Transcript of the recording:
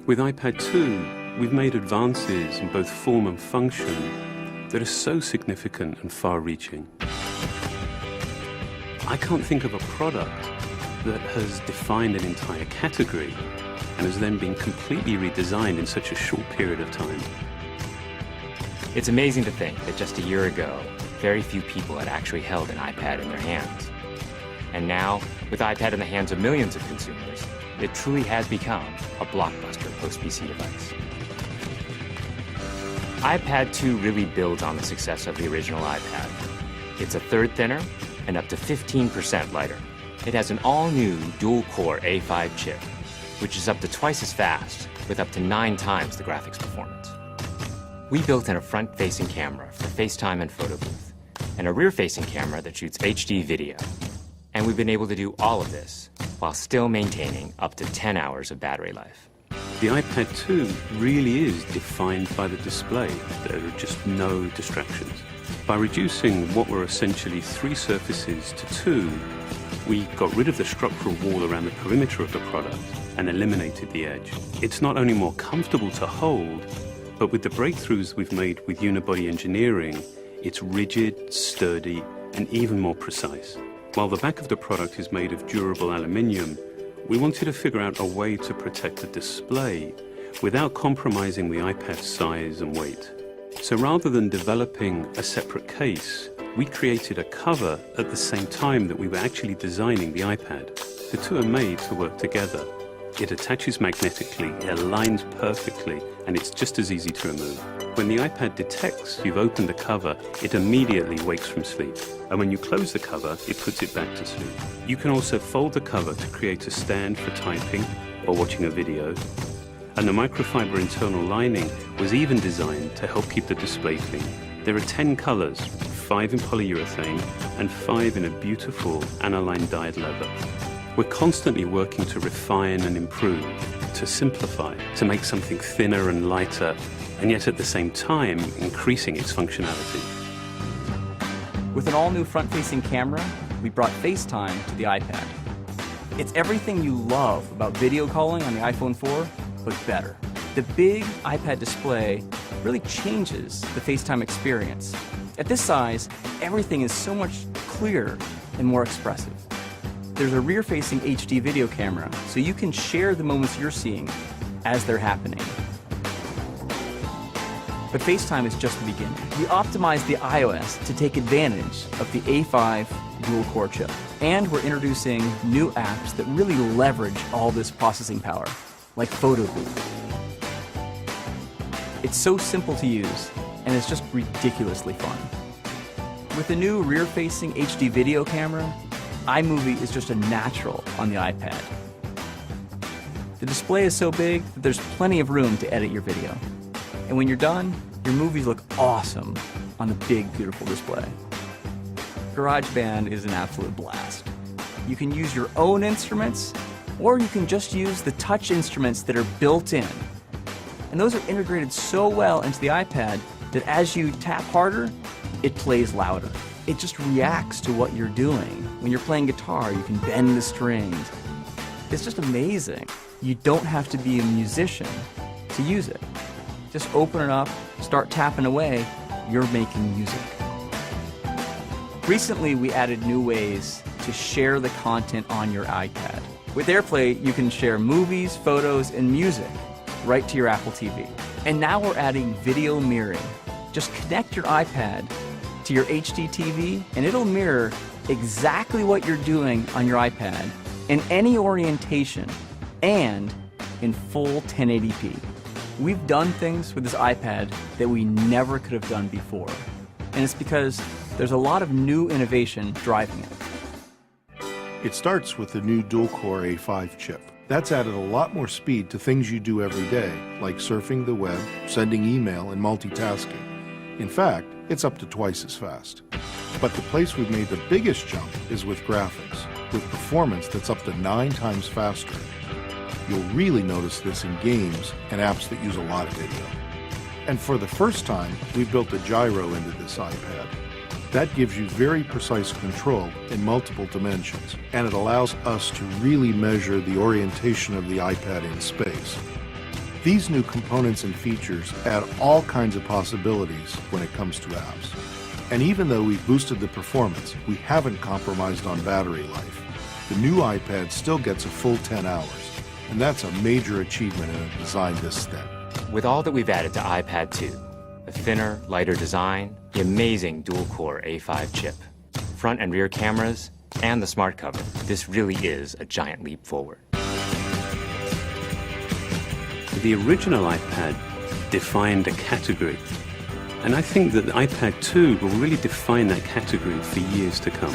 With iPad 2, we've made advances in both form and function that are so significant and far-reaching. I can't think of a product that has defined an entire category and has then been completely redesigned in such a short period of time. It's amazing to think that just a year ago, very few people had actually held an iPad in their hands. And now, with iPad in the hands of millions of consumers, it truly has become a blockbuster post-PC device. iPad 2 really builds on the success of the original iPad. It's a third thinner and up to 15% lighter. It has an all-new dual-core A5 chip, which is up to twice as fast with up to 9 times the graphics performance. We built in a front-facing camera for FaceTime and photo booth, and a rear-facing camera that shoots HD video. And we've been able to do all of this while still maintaining up to 10 hours of battery life. The iPad 2 really is defined by the display. There are just no distractions. By reducing what were essentially 3 surfaces to 2, we got rid of the structural wall around the perimeter of the product and eliminated the edge. It's not only more comfortable to hold, but with the breakthroughs we've made with unibody engineering, it's rigid, sturdy, and even more precise. While the back of the product is made of durable aluminium, we wanted to figure out a way to protect the display without compromising the iPad's size and weight. So rather than developing a separate case, we created a cover at the same time that we were actually designing the iPad. The two are made to work together. It attaches magnetically, it aligns perfectly, and it's just as easy to remove. When the iPad detects you've opened the cover, it immediately wakes from sleep. And when you close the cover, it puts it back to sleep. You can also fold the cover to create a stand for typing or watching a video. And the microfiber internal lining was even designed to help keep the display clean. There are 10 colors, 5 in polyurethane and 5 in a beautiful aniline dyed leather. We're constantly working to refine and improve, to simplify, to make something thinner and lighter, and yet at the same time, increasing its functionality. With an all-new front-facing camera, we brought FaceTime to the iPad. It's everything you love about video calling on the iPhone 4, but better. The big iPad display really changes the FaceTime experience. At this size, everything is so much clearer and more expressive. There's a rear-facing HD video camera, so you can share the moments you're seeing as they're happening. But FaceTime is just the beginning. We optimized the iOS to take advantage of the A5 dual-core chip. And we're introducing new apps that really leverage all this processing power, like Photo Booth. It's so simple to use, and it's just ridiculously fun. With the new rear-facing HD video camera, iMovie is just a natural on the iPad. The display is so big that there's plenty of room to edit your video. And when you're done, your movies look awesome on the big, beautiful display. GarageBand is an absolute blast. You can use your own instruments, or you can just use the touch instruments that are built in. And those are integrated so well into the iPad that as you tap harder, it plays louder. It just reacts to what you're doing. When you're playing guitar, you can bend the strings. It's just amazing. You don't have to be a musician to use it. Just open it up, start tapping away, you're making music. Recently, we added new ways to share the content on your iPad. With AirPlay, you can share movies, photos, and music right to your Apple TV. And now we're adding video mirroring. Just connect your iPad to your HD TV, and it'll mirror exactly what you're doing on your iPad in any orientation and in full 1080p. We've done things with this iPad that we never could have done before, and it's because there's a lot of new innovation driving it. It starts with the new dual-core A5 chip. That's added a lot more speed to things you do every day, like surfing the web, sending email, and multitasking. In fact, it's up to twice as fast. But the place we've made the biggest jump is with graphics, with performance that's up to 9 times faster. You'll really notice this in games and apps that use a lot of video. And for the first time, we've built a gyro into this iPad. That gives you very precise control in multiple dimensions, and it allows us to really measure the orientation of the iPad in space. These new components and features add all kinds of possibilities when it comes to apps. And even though we've boosted the performance, we haven't compromised on battery life. The new iPad still gets a full 10 hours, and that's a major achievement in a design this thin. With all that we've added to iPad 2, the thinner, lighter design, the amazing dual-core A5 chip, front and rear cameras, and the smart cover, this really is a giant leap forward. The original iPad defined a category, and I think that the iPad 2 will really define that category for years to come.